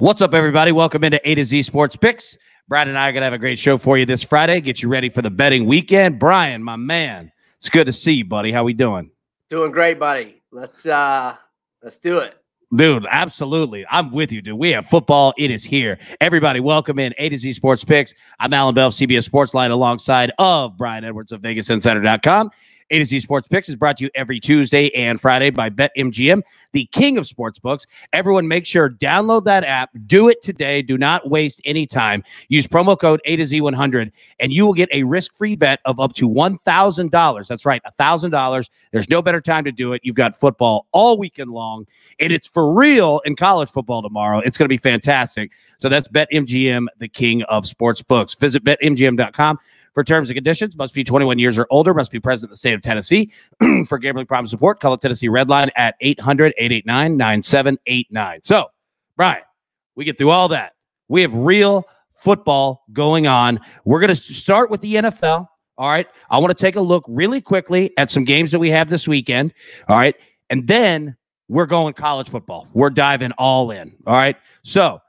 What's up, everybody? Welcome into A to Z Sports Picks. Brian and I are going to have a great show for you this Friday. Get you ready for the betting weekend. Brian, my man, it's good to see you, buddy. How we doing? Doing great, buddy. Let's do it. Dude, absolutely. I'm with you, dude. We have football. It is here. Everybody, welcome in A to Z Sports Picks. I'm Alan Bell of CBS Sportsline alongside of Brian Edwards of VegasInsider.com. A to Z Sports Picks is brought to you every Tuesday and Friday by BetMGM, the king of sportsbooks. Everyone, make sure download that app. Do it today. Do not waste any time. Use promo code A to Z100, and you will get a risk-free bet of up to $1,000. That's right, $1,000. There's no better time to do it. You've got football all weekend long, and it's for real in college football tomorrow. It's going to be fantastic. So that's BetMGM, the king of sportsbooks. Visit BetMGM.com. For terms and conditions, must be 21 years or older, must be present in the state of Tennessee. For gambling problem support, call the Tennessee Red Line at 800-889-9789. So, Brian, we get through all that. We have real football going on. We're going to start with the NFL. All right. I want to take a look really quickly at some games that we have this weekend. All right. And then we're going college football. We're diving all in. All right. So,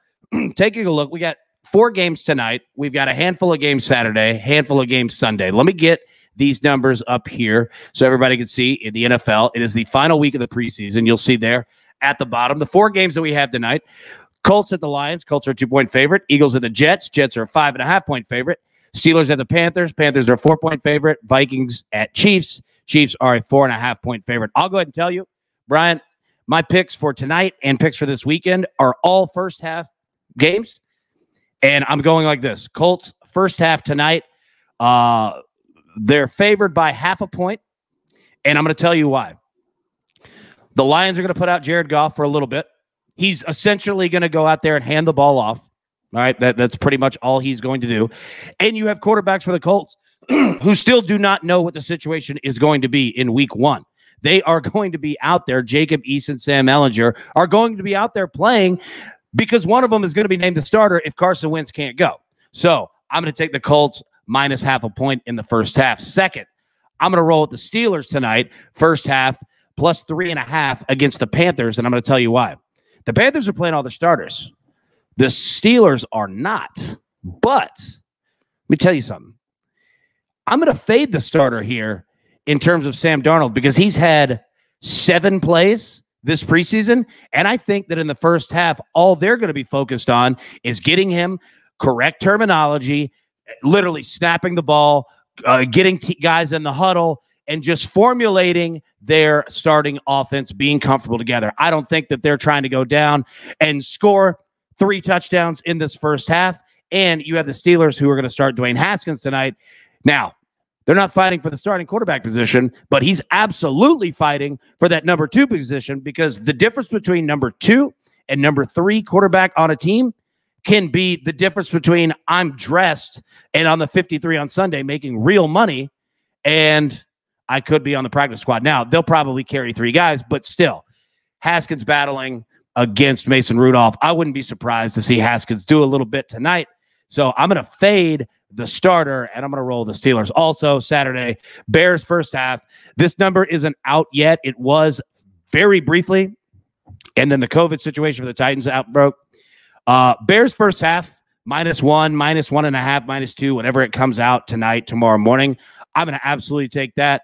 taking a look, we got 4 games tonight. We've got a handful of games Saturday, handful of games Sunday. Let me get these numbers up here so everybody can see in the NFL. It is the final week of the preseason. You'll see there at the bottom the 4 games that we have tonight. Colts at the Lions. Colts are a 2-point favorite. Eagles at the Jets. Jets are a 5.5-point favorite. Steelers at the Panthers. Panthers are a 4-point favorite. Vikings at Chiefs. Chiefs are a 4.5-point favorite. I'll go ahead and tell you, Brian, my picks for tonight and picks for this weekend are all first half games. And I'm going like this. Colts, first half tonight, they're favored by 0.5 point. And I'm going to tell you why. The Lions are going to put out Jared Goff for a little bit. He's essentially going to go out there and hand the ball off. All right, that's pretty much all he's going to do. And you have quarterbacks for the Colts who still do not know what the situation is going to be in week 1. They are going to be out there. Jacob Eason, Sam Ehlinger are going to be out there playing because one of them is going to be named the starter if Carson Wentz can't go. So I'm going to take the Colts minus 0.5 point in the first half. Second, I'm going to roll with the Steelers tonight, first half, plus 3.5 against the Panthers, and I'm going to tell you why. The Panthers are playing all their starters. The Steelers are not. But let me tell you something. I'm going to fade the starter here in terms of Sam Darnold because he's had 7 plays this preseason, and I think that in the first half, all they're going to be focused on is getting him correct terminology, literally snapping the ball, getting guys in the huddle, and just formulating their starting offense, being comfortable together. I don't think that they're trying to go down and score 3 touchdowns in this first half, and you have the Steelers who are going to start Dwayne Haskins tonight. Now, they're not fighting for the starting quarterback position, but he's absolutely fighting for that number 2 position because the difference between number 2 and number 3 quarterback on a team can be the difference between I'm dressed and on the 53 on Sunday making real money and I could be on the practice squad. Now, they'll probably carry 3 guys, but still, Haskins battling against Mason Rudolph. I wouldn't be surprised to see Haskins do a little bit tonight. So I'm going to fade the starter, and I'm going to roll the Steelers. Also, Saturday, Bears first half. This number isn't out yet. It was very briefly, and then the COVID situation for the Titans outbroke. Bears first half, -1, -1.5, -2, whenever it comes out tonight, tomorrow morning. I'm going to absolutely take that.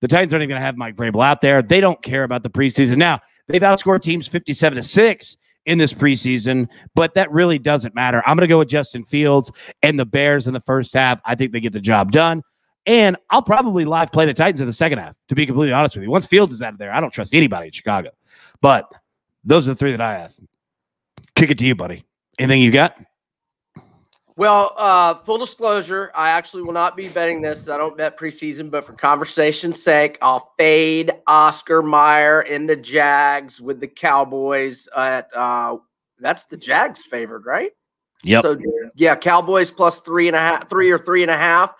The Titans aren't even going to have Mike Vrabel out there. They don't care about the preseason. Now, they've outscored teams 57-6 in this preseason, but that really doesn't matter. I'm going to go with Justin Fields and the Bears in the first half. I think they get the job done. And I'll probably live play the Titans in the second half, to be completely honest with you. Once Fields is out of there, I don't trust anybody in Chicago. But those are the 3 that I have. Kick it to you, buddy. Anything you got? Well, full disclosure, I actually will not be betting this. I don't bet preseason, but for conversation's sake, I'll fade Oscar Mayer in the Jags with the Cowboys at that's the Jags favored, right? Yep. So yeah, Cowboys plus 3.5, 3 or 3.5.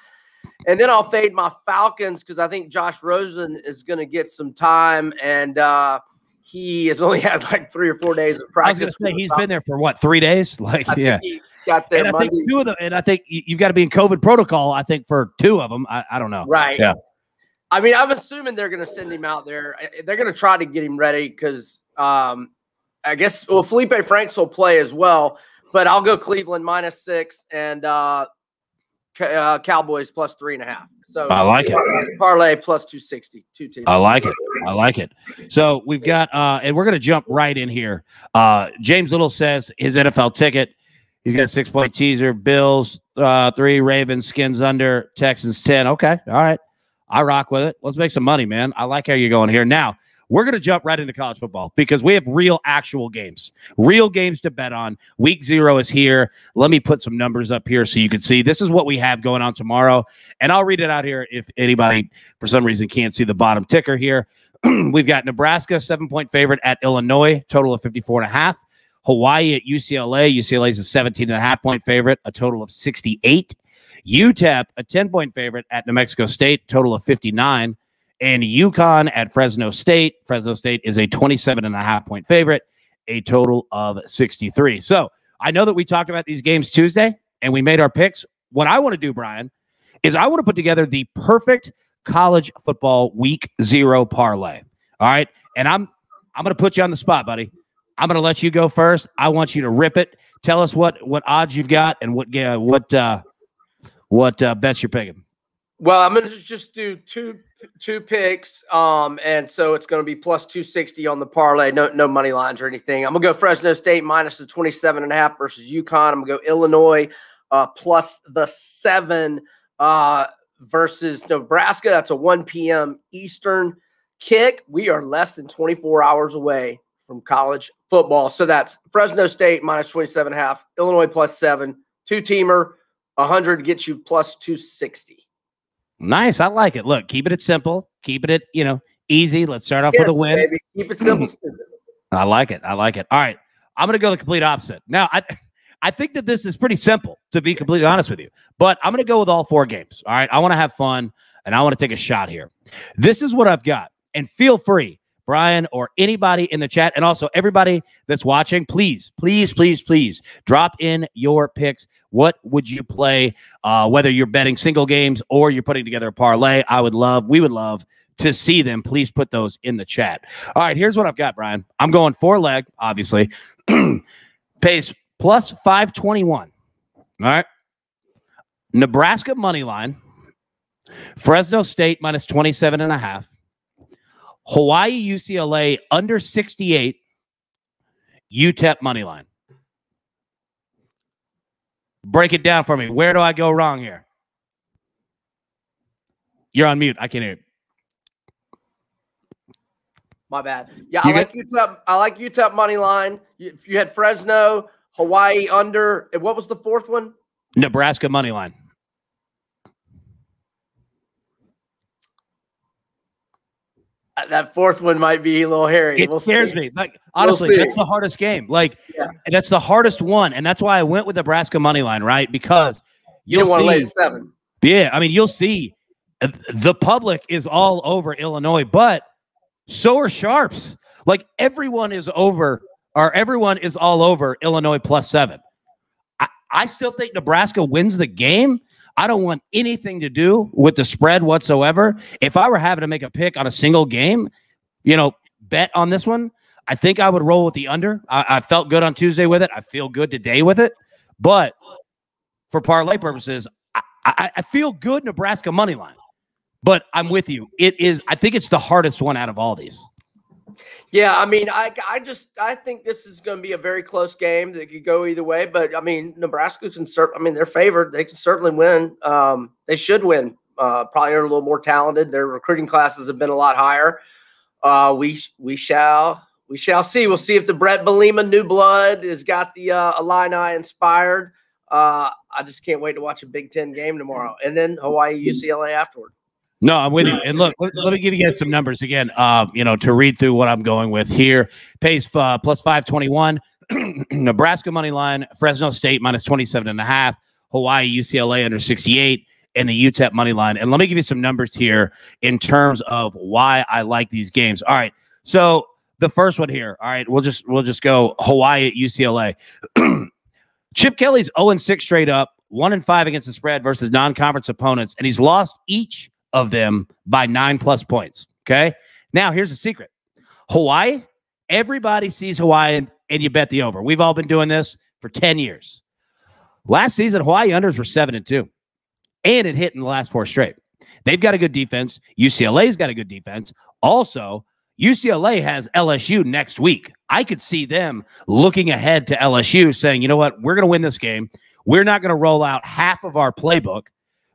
And then I'll fade my Falcons because I think Josh Rosen is going to get some time, and he has only had like 3 or 4 days of practice. I was going to say he's been there for what, 3 days? Like, yeah. Got there and I think 2 of them, and I think you've got to be in COVID protocol. I think for 2 of them, I don't know. Right. Yeah. I mean, I'm assuming they're going to send him out there. They're going to try to get him ready because I guess, well, Felipe Franks will play as well, but I'll go Cleveland -6 and Cowboys +3.5. So I like it. Parlay +260. Two teams. I like it. I like it. So we've got, and we're going to jump right in here. James Little says his NFL ticket. He's got a 6-point teaser. Bills 3, Ravens, Skins under, Texans 10. Okay. All right. I rock with it. Let's make some money, man. I like how you're going here. Now, we're going to jump right into college football because we have real, actual games to bet on. Week 0 is here. Let me put some numbers up here so you can see. This is what we have going on tomorrow, and I'll read it out here if anybody, for some reason, can't see the bottom ticker here. We've got Nebraska, 7-point favorite at Illinois, total of 54.5. Hawaii at UCLA. UCLA is a 17.5-point favorite, a total of 68. UTEP, a 10-point favorite at New Mexico State, total of 59. And UConn at Fresno State. Fresno State is a 27.5-point favorite, a total of 63. So I know that we talked about these games Tuesday and we made our picks. What I want to do, Brian, is I want to put together the perfect college football week 0 parlay. All right. And I'm going to put you on the spot, buddy. I'm going to let you go first. I want you to rip it. Tell us what odds you've got and what bets you're picking. Well, I'm going to just do two picks, and so it's going to be +260 on the parlay. No money lines or anything. I'm going to go Fresno State minus the 27.5 versus UConn. I'm going to go Illinois +7 versus Nebraska. That's a 1 p.m. Eastern kick. We are less than 24 hours away from college football. So that's Fresno State minus 27.5, Illinois +7, 2-teamer, 100 gets you +260. Nice. I like it. Look, keeping it simple, keeping it, easy. Let's start off with a win. Baby. Keep it simple. I like it. I like it. All right. I'm going to go the complete opposite. Now, I think that this is pretty simple, to be completely honest with you, but I'm going to go with all 4 games. All right. I want to have fun and I want to take a shot here. This is what I've got. And feel free, Brian, or anybody in the chat, and also everybody that's watching, please drop in your picks. What would you play, whether you're betting single games or you're putting together a parlay? We would love to see them. Please put those in the chat. All right, here's what I've got, Brian. I'm going 4-leg, obviously. Pays +521. All right. Nebraska money line. Fresno State minus 27.5. Hawaii, UCLA under 68, UTEP money line. Break it down for me. Where do I go wrong here? You're on mute. I can't hear you. My bad. Yeah, I like UTEP money line. You had Fresno, Hawaii under. And what was the 4th one? Nebraska money line. That 4th one might be a little hairy. It scares me. Like, honestly, that's the hardest game. Like, that's the hardest one. And that's why I went with Nebraska money line, right? Because you'll want to lay see 7. Yeah, I mean, you'll see the public is all over Illinois, but so are sharps. Like, everyone is all over Illinois +7. I still think Nebraska wins the game. I don't want anything to do with the spread whatsoever. If I were having to make a pick on a single game, bet on this one, I think I would roll with the under. I felt good on Tuesday with it. I feel good today with it. But for parlay purposes, I feel good Nebraska money line. But I'm with you. I think it's the hardest one out of all these. Yeah, I mean, I think this is going to be a very close game that could go either way. But I mean, Nebraska they're favored. They can certainly win. They should win. Probably are a little more talented. Their recruiting classes have been a lot higher. We shall see. We'll see if the Brett Bielema new blood has got the Illini inspired. I just can't wait to watch a Big Ten game tomorrow, and then Hawaii UCLA afterward. No, I'm with you. And look, let me give you guys some numbers again, to read through what I'm going with here. Pays +521. Nebraska money line, Fresno State minus 27.5, Hawaii, UCLA under 68, and the UTEP money line. And let me give you some numbers here in terms of why I like these games. All right. So the first one here. All right. We'll just go Hawaii at UCLA. Chip Kelly's 0-6 straight up, 1-5 against the spread versus non-conference opponents, and he's lost each of them by 9+ points. Okay. Now here's the secret. Hawaii, everybody sees Hawaii and you bet the over. We've all been doing this for 10 years. Last season, Hawaii unders were 7-2, and it hit in the last 4 straight. They've got a good defense. UCLA's got a good defense. Also, UCLA has LSU next week. I could see them looking ahead to LSU saying, you know what, we're going to win this game. We're not going to roll out half of our playbook,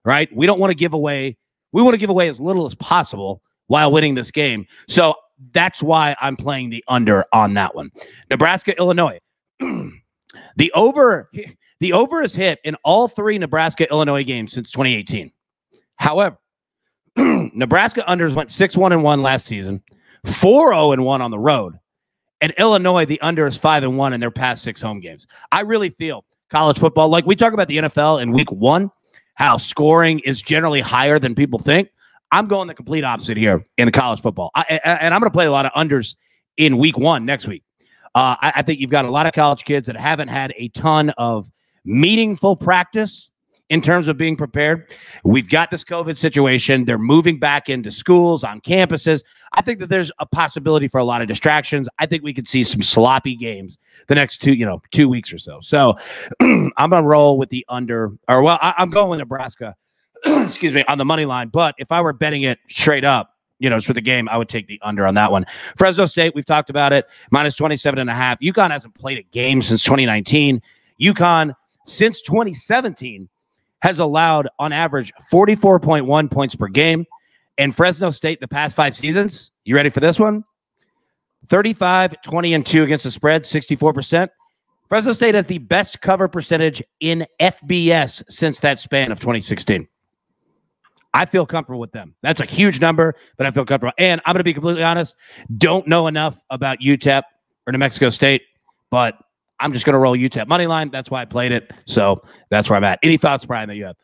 right? We don't want to give away. We want to give away as little as possible while winning this game. So that's why I'm playing the under on that one. Nebraska, Illinois. The over is hit in all 3 Nebraska, Illinois games since 2018. However, Nebraska unders went 6-1-1 last season, 4-0-1 on the road. And Illinois, the under is 5-1 in their past 6 home games. I really feel college football, like we talk about the NFL in week 1, how scoring is generally higher than people think. I'm going the complete opposite here in college football. And I'm going to play a lot of unders in week 1 next week. I think you've got a lot of college kids that haven't had a ton of meaningful practice in terms of being prepared. We've got this COVID situation. They're moving back into schools, on campuses. I think that there's a possibility for a lot of distractions. I think we could see some sloppy games the next 2 weeks or so. So I'm going to roll with the under, or well, I'm going with Nebraska, excuse me, on the money line. But if I were betting it straight up, for the game, I would take the under on that one. Fresno State, we've talked about it, minus 27.5. UConn hasn't played a game since 2019. UConn, since 2017, has allowed, on average, 44.1 points per game. And Fresno State, the past 5 seasons, you ready for this one? 35, 20-2 against the spread, 64%. Fresno State has the best cover percentage in FBS since that span of 2016. I feel comfortable with them. That's a huge number, but I feel comfortable. And I'm going to be completely honest, don't know enough about UTEP or New Mexico State, but I'm just going to roll UTEP money line. That's why I played it. So that's where I'm at. Any thoughts, Brian, that you have?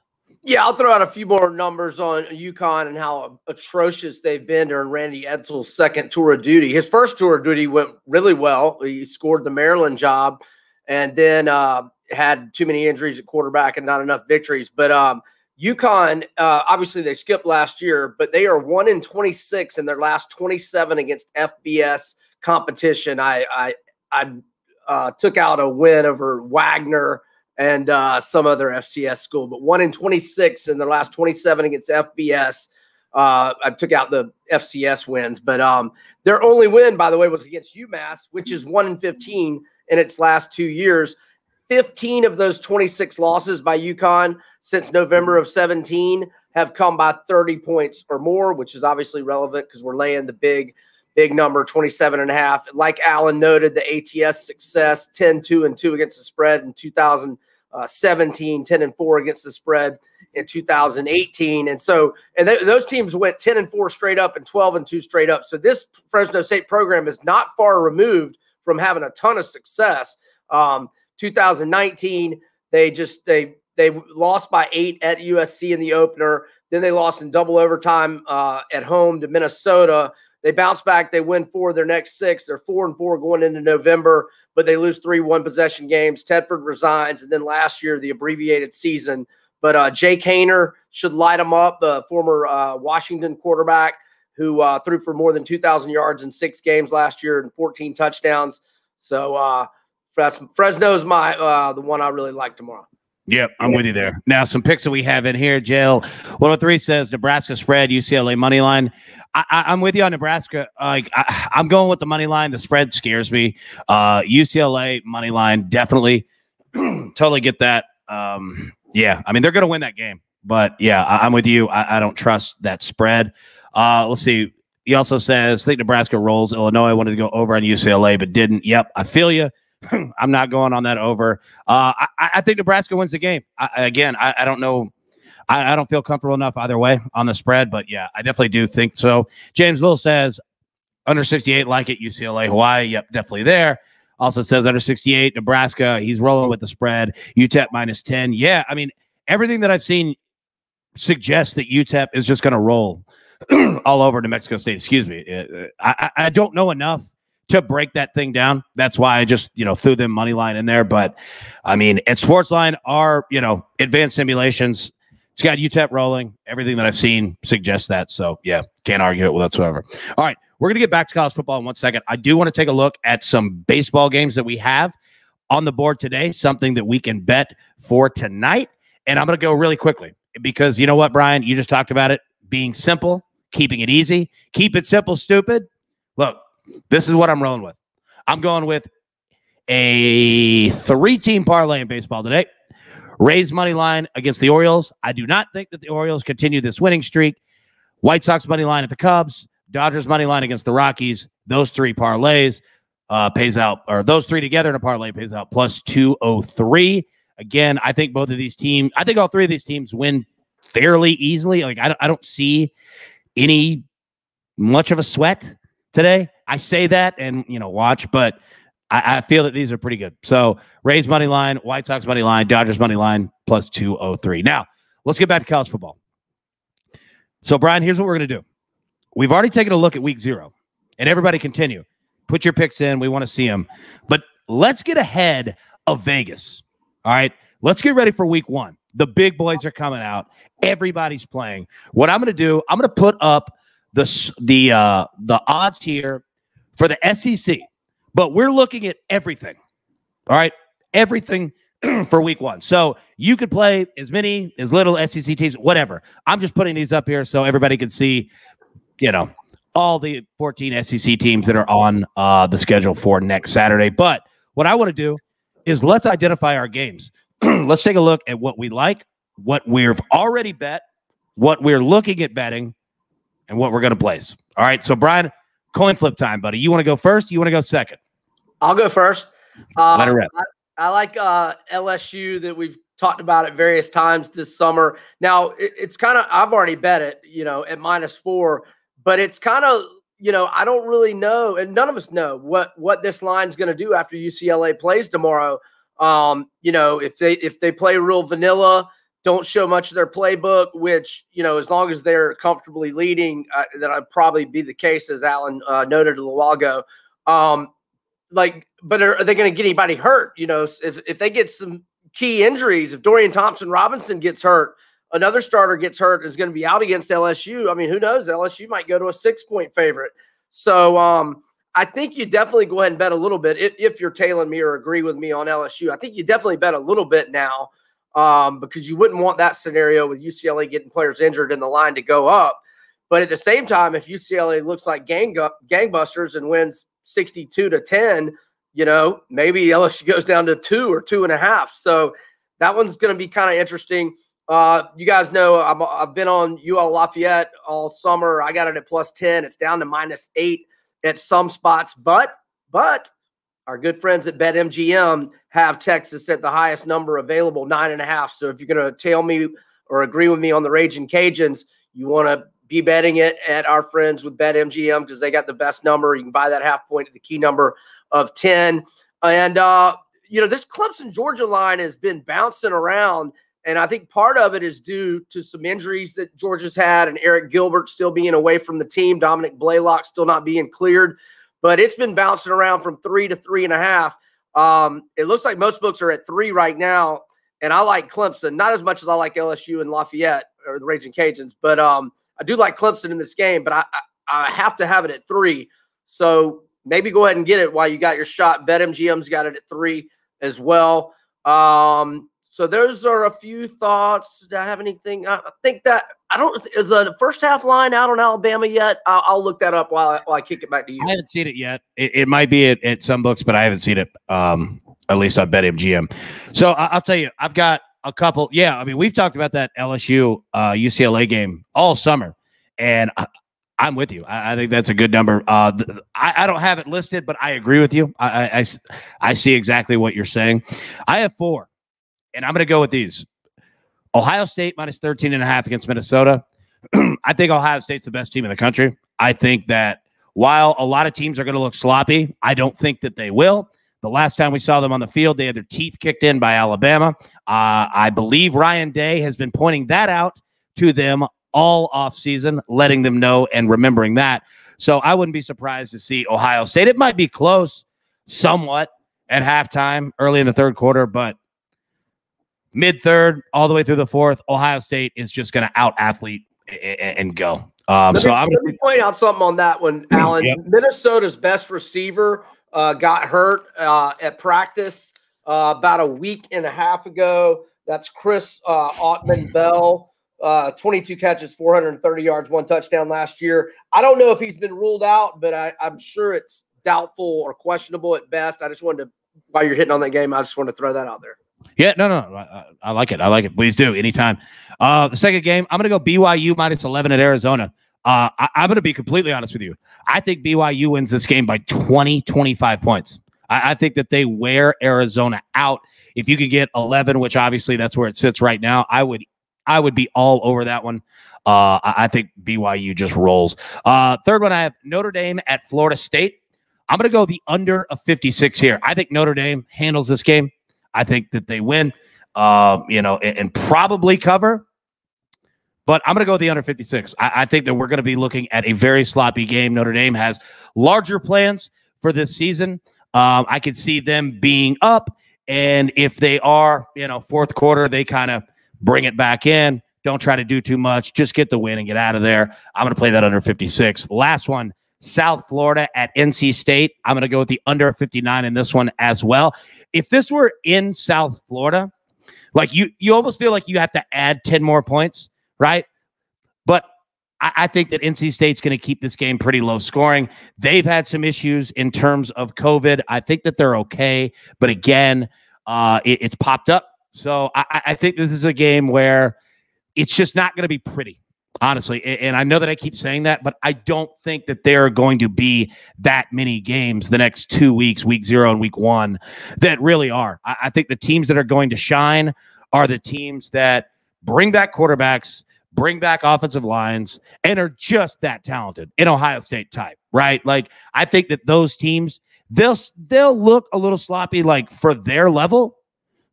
Yeah, I'll throw out a few more numbers on UConn and how atrocious they've been during Randy Edsall's second tour of duty. His first tour of duty went really well. He scored the Maryland job and then had too many injuries at quarterback and not enough victories. But UConn, obviously they skipped last year, but they are 1-26 in their last 27 against FBS competition. I took out a win over Wagner and some other FCS school, but 1-26 in their last 27 against FBS. I took out the FCS wins, but their only win, by the way, was against UMass, which is 1-15 in its last 2 years. 15 of those 26 losses by UConn since November of 17 have come by 30 points or more, which is obviously relevant because we're laying the big number, 27.5. Like Alan noted, the ATS success, 10-2-2 against the spread in 2017, 10-4 against the spread in 2018. And so, those teams went 10-4 straight up and 12-2 straight up. So this Fresno State program is not far removed from having a ton of success. 2019, they lost by 8 at USC in the opener. Then they lost in double overtime at home to Minnesota. They bounce back. They win 4 of their next 6. They're 4-4 going into November, but they lose 3 one-possession games. Tedford resigns, and then last year, the abbreviated season. But Jake Haener should light them up, the former Washington quarterback who threw for more than 2,000 yards in 6 games last year and 14 touchdowns. So Fresno's the one I really like tomorrow. Yep, I'm with you there. Now, some picks that we have in here. Jail 103 says Nebraska spread, UCLA money line. I'm with you on Nebraska. I'm going with the money line. The spread scares me. UCLA money line, definitely. Totally get that. Yeah, I mean, they're going to win that game. But, yeah, I'm with you. I don't trust that spread. Let's see. He also says, I think Nebraska rolls Illinois. I wanted to go over on UCLA, but didn't. Yep, I feel you. I'm not going on that over. I think Nebraska wins the game. I don't know. I don't feel comfortable enough either way on the spread, but yeah, I definitely do think so. James Little says under 68, like it, UCLA, Hawaii. Yep, definitely there. Also says under 68, Nebraska. He's rolling with the spread. UTEP minus 10. Yeah, I mean, everything that I've seen suggests that UTEP is just going to roll all over New Mexico State. Excuse me. I don't know enough to break that thing down. That's why I just, threw them money line in there. But I mean, at Sportsline, our, advanced simulations, it's got UTEP rolling. Everything that I've seen suggests that. So yeah, can't argue it whatsoever. All right. We're going to get back to college football in 1 second. I do want to take a look at some baseball games that we have on the board today, something that we can bet for tonight. And I'm going to go really quickly because you know what, Brian? You just talked about it being simple, keeping it easy. Keep it simple, stupid. Look, this is what I'm rolling with. I'm going with a 3-team parlay in baseball today. Rays money line against the Orioles. I do not think that the Orioles continue this winning streak. White Sox money line at the Cubs. Dodgers money line against the Rockies. Those 3 parlays pays out, or those 3 together in a parlay pays out plus 203. Again, I think both of these teams, I think all 3 of these teams win fairly easily. Like I don't see any much of a sweat today. I say that and watch, but I feel that these are pretty good. So Rays money line, White Sox money line, Dodgers money line plus 203. Now let's get back to college football. So Brian, here's what we're going to do. We've already taken a look at week 0, and everybody continue. Put your picks in. We want to see them. But let's get ahead of Vegas. All right. Let's get ready for week 1. The big boys are coming out. Everybody's playing. What I'm going to do, I'm going to put up the odds here for the SEC. But we're looking at everything. All right. Everything for week 1. So you could play as little SEC teams, whatever. I'm just putting these up here so everybody can see, all the 14 SEC teams that are on the schedule for next Saturday. But what I want to do is let's identify our games. Let's take a look at what we like, what we've already bet, what we're looking at betting, and what we're going to place. All right. So Brian, coin flip time, buddy. You want to go first? You want to go second? I'll go first. Let it rip. I like LSU that we've talked about at various times this summer. Now it's kind of, I've already bet it, at -4, but it's kind of, I don't really know. And none of us know what this line's going to do after UCLA plays tomorrow. If they play real vanilla, don't show much of their playbook, which, as long as they're comfortably leading, that'll probably be the case, as Alan noted a little while ago. But are they going to get anybody hurt? If they get some key injuries, if Dorian Thompson-Robinson gets hurt, another starter gets hurt, is going to be out against LSU. I mean, who knows? LSU might go to a 6-point favorite. So I think you definitely go ahead and bet a little bit if you're tailing me or agree with me on LSU. I think you definitely bet a little bit now because you wouldn't want that scenario with UCLA getting players injured and the line to go up. But at the same time, if UCLA looks like gangbusters and wins 62-10, maybe LSU goes down to 2 or 2.5. So that one's going to be kind of interesting. You guys know I've been on UL Lafayette all summer. I got it at +10. It's down to -8 at some spots, but our good friends at BetMGM have Texas at the highest number available, 9.5. So if you're going to tail me or agree with me on the Raging Cajuns, you want to be betting it at our friends with BetMGM because they got the best number. You can buy that half point at the key number of 10. And, this Clemson Georgia line has been bouncing around. And I think part of it is due to some injuries that Georgia's had and Eric Gilbert still being away from the team, Dominic Blaylock still not being cleared. But it's been bouncing around from 3 to 3.5. It looks like most books are at 3 right now. And I like Clemson, not as much as I like LSU and Lafayette or the Raging Cajuns. But I do like Clemson in this game, but I have to have it at 3. So maybe go ahead and get it while you got your shot. BetMGM's got it at 3 as well. So those are a few thoughts. Do I have anything? I think that is the first half line out on Alabama yet? I'll look that up while I kick it back to you. I haven't seen it yet. It might be at some books, but I haven't seen it. At least on BetMGM. So I'll tell you, I've got a couple. Yeah, I mean, we've talked about that LSU UCLA game all summer, and I'm with you. I think that's a good number. I don't have it listed, but I agree with you. I see exactly what you're saying. I have 4. And I'm going to go with these. Ohio State -13.5 against Minnesota. I think Ohio State's the best team in the country. I think that while a lot of teams are going to look sloppy, I don't think that they will. The last time we saw them on the field, they had their teeth kicked in by Alabama. I believe Ryan Day has been pointing that out to them all offseason, letting them know and remembering that. So I wouldn't be surprised to see Ohio State. It might be close somewhat at halftime, early in the third quarter, but mid-third, all the way through the fourth, Ohio State is just going to out-athlete and go. Let me point out something on that one, Alan. Yep. Minnesota's best receiver got hurt at practice about a week and a half ago. That's Chris Autman-Bell. 22 catches, 430 yards, 1 touchdown last year. I don't know if he's been ruled out, but I'm sure it's doubtful or questionable at best. I just wanted to, while you're hitting on that game, I just want to throw that out there. Yeah, no. I like it. I like it. Please do. Anytime. The second game, I'm going to go BYU -11 at Arizona. I'm going to be completely honest with you. I think BYU wins this game by 20, 25 points. I think that they wear Arizona out. If you could get 11, which obviously that's where it sits right now, I would be all over that one. I think BYU just rolls. Third one, I have Notre Dame at Florida State. I'm going to go the under of 56 here. I think Notre Dame handles this game. I think that they win, and probably cover. But I'm going to go with the under 56. I think that we're going to be looking at a very sloppy game. Notre Dame has larger plans for this season. I could see them being up, and if they are, fourth quarter, they kind of bring it back in. Don't try to do too much. Just get the win and get out of there. I'm going to play that under 56. Last one, South Florida at NC State. I'm going to go with the under 59 in this one as well. If this were in South Florida, like you almost feel like you have to add 10 more points, right? But I think that NC State's going to keep this game pretty low scoring. They've had some issues in terms of COVID. I think that they're okay. But again, it's popped up. So I think this is a game where it's just not going to be pretty, honestly. And I know that I keep saying that, but I don't think that there are going to be that many games the next 2 weeks, week 0 and week 1, that really are. I think the teams that are going to shine are the teams that bring back quarterbacks, bring back offensive lines, and are just that talented in Ohio State type, right? Like, I think that those teams, they'll look a little sloppy, like, for their level,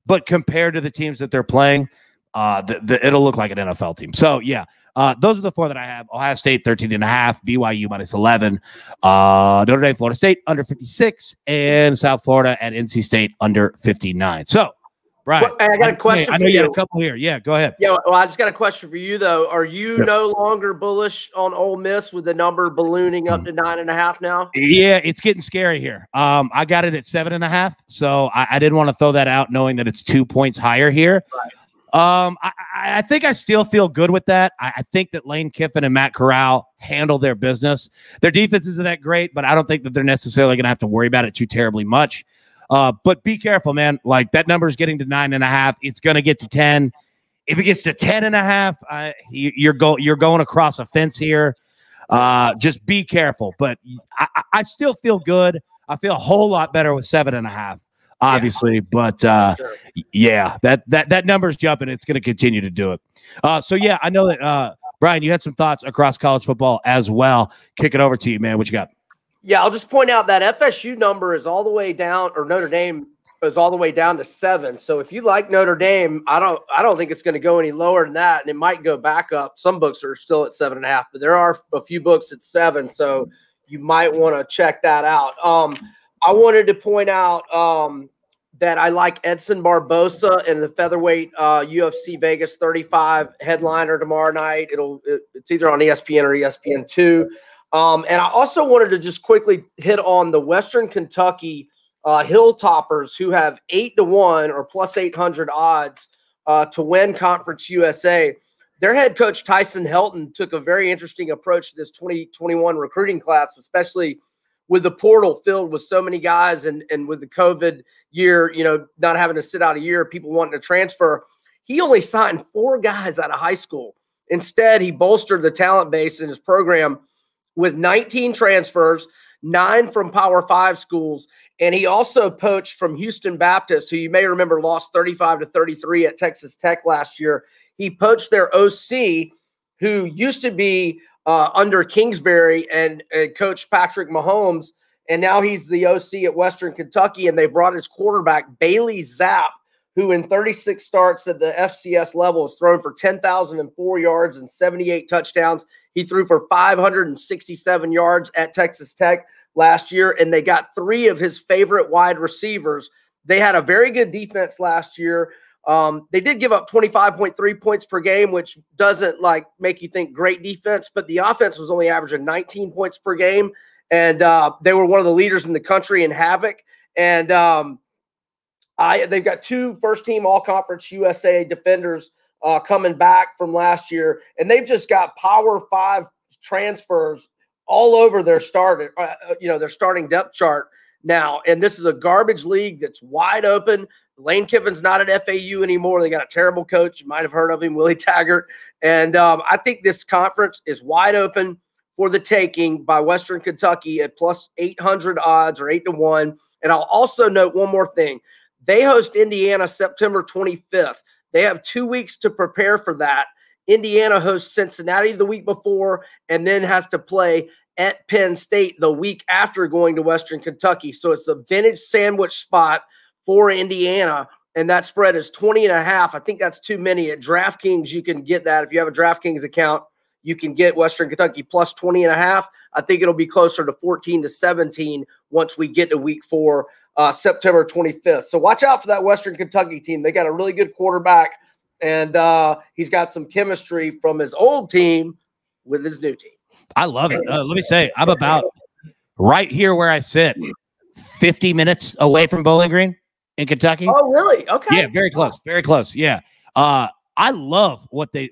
but compared to the teams that they're playing, it'll look like an NFL team. So, yeah, those are the 4 that I have. Ohio State, 13.5, BYU -11, Notre Dame, Florida State, under 56, and South Florida and NC State, under 59. So, right. Well, I got a question. I know you got a couple here. Yeah, go ahead. Yeah, well, I just got a question for you, though. Are you no longer bullish on Ole Miss with the number ballooning up to 9.5 now? Yeah, it's getting scary here. I got it at 7.5, so I didn't want to throw that out knowing that it's 2 points higher here. Right. I think I still feel good with that. I think that Lane Kiffin and Matt Corral handle their business. Their defense isn't that great, but I don't think that they're necessarily going to have to worry about it too terribly much. But be careful, man. Like, that number is getting to 9.5. It's going to get to 10. If it gets to 10.5, you're going across a fence here. Just be careful. But I still feel good. I feel a whole lot better with 7.5, obviously. Yeah. But sure. Yeah, that number's jumping. It's going to continue to do it. So yeah, I know that Brian, you had some thoughts across college football as well. Kick it over to you, man. What you got? Yeah, I'll just point out that FSU number is all the way down, or Notre Dame is all the way down to 7. So if you like Notre Dame, I don't think it's going to go any lower than that, and it might go back up. Some books are still at 7.5, but there are a few books at 7, so you might want to check that out. I wanted to point out that I like Edson Barbosa in the featherweight UFC Vegas 35 headliner tomorrow night. It's either on ESPN or ESPN2. And I also wanted to just quickly hit on the Western Kentucky Hilltoppers, who have 8-1 or plus 800 odds to win Conference USA. Their head coach, Tyson Helton, took a very interesting approach to this 2021 recruiting class, especially with the portal filled with so many guys and with the COVID year, not having to sit out a year, people wanting to transfer. He only signed 4 guys out of high school. Instead, he bolstered the talent base in his program with 19 transfers, 9 from Power 5 schools. And he also poached from Houston Baptist, who you may remember lost 35-33 at Texas Tech last year. He poached their OC, who used to be under Kingsbury and Coach Patrick Mahomes, and now he's the OC at Western Kentucky, and they brought his quarterback, Bailey Zapp, who in 36 starts at the FCS level has thrown for 10,004 yards and 78 touchdowns. He threw for 567 yards at Texas Tech last year, and they got 3 of his favorite wide receivers. They had a very good defense last year. They did give up 25.3 points per game, which doesn't like make you think great defense, but the offense was only averaging 19 points per game. And they were one of the leaders in the country in havoc. And they've got 2 first-team All-Conference USA defenders coming back from last year, and they've just got Power 5 transfers all over their their starting depth chart now. And this is a garbage league that's wide open. Lane Kiffin's not at FAU anymore. They got a terrible coach. You might have heard of him, Willie Taggart. And I think this conference is wide open for the taking by Western Kentucky at plus 800 odds or 8-1. And I'll also note one more thing. They host Indiana September 25th. They have 2 weeks to prepare for that. Indiana hosts Cincinnati the week before and then has to play at Penn State the week after going to Western Kentucky. So it's the vintage sandwich spot for Indiana, and that spread is 20.5. I think that's too many. At DraftKings, you can get that. If you have a DraftKings account, you can get Western Kentucky plus 20.5. I think it'll be closer to 14 to 17 once we get to week 4, September 25th. So watch out for that Western Kentucky team. They got a really good quarterback, and he's got some chemistry from his old team with his new team. I love it. Let me say, I'm about right here where I sit, 50 minutes away from Bowling Green in Kentucky. Oh, really? Okay. Yeah, very close. Very close. Yeah. I love what they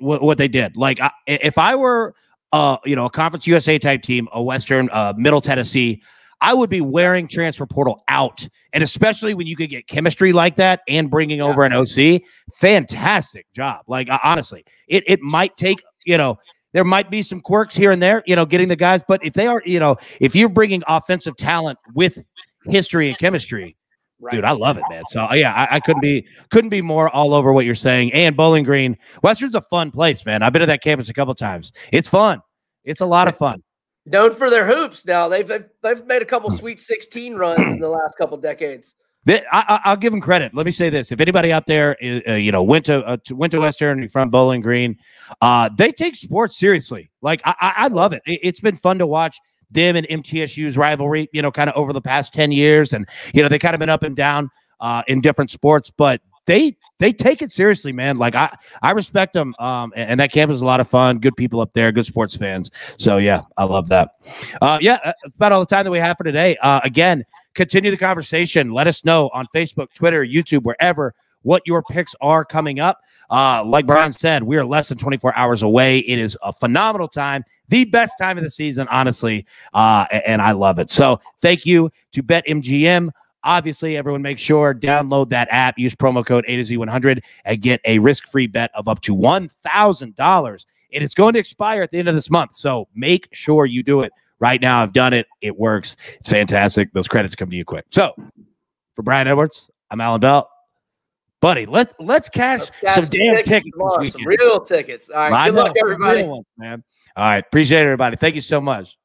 did. Like, if I were, a Conference USA type team, a Western, Middle Tennessee, I would be wearing transfer portal out. And especially when you could get chemistry like that and bringing over an OC, fantastic job. Like, honestly, it might take, there might be some quirks here and there, getting the guys. But if they are, if you're bringing offensive talent with history and chemistry, right. Dude, I love it, man. So yeah, I couldn't be more all over what you're saying. And Bowling Green, Western's a fun place, man. I've been to that campus a couple times. It's fun. It's a lot of fun. Known for their hoops now. They've made a couple Sweet 16 runs in the last couple decades. I'll give them credit. Let me say this: if anybody out there, went to Western from Bowling Green, they take sports seriously. Like I love it. It's been fun to watch them and MTSU's rivalry, kind of over the past 10 years, and they kind of been up and down in different sports, but they take it seriously, man. Like I respect them, and that campus is a lot of fun. Good people up there, good sports fans. So yeah, I love that. Yeah, that's about all the time that we have for today. Again. Continue the conversation. Let us know on Facebook, Twitter, YouTube, wherever, what your picks are coming up. Like Brian said, we are less than 24 hours away. It is a phenomenal time, the best time of the season, honestly, and I love it. So thank you to BetMGM. Obviously, everyone make sure, download that app, use promo code A2Z100, and get a risk-free bet of up to $1,000. And it's going to expire at the end of this month, so make sure you do it. Right now, I've done it. It works. It's fantastic. Those credits come to you quick. So, for Brian Edwards, I'm Alan Bell. Buddy, let's cash some damn tickets this weekend. Some real tickets. All right. Good luck, everybody. Man. All right. Appreciate it, everybody. Thank you so much.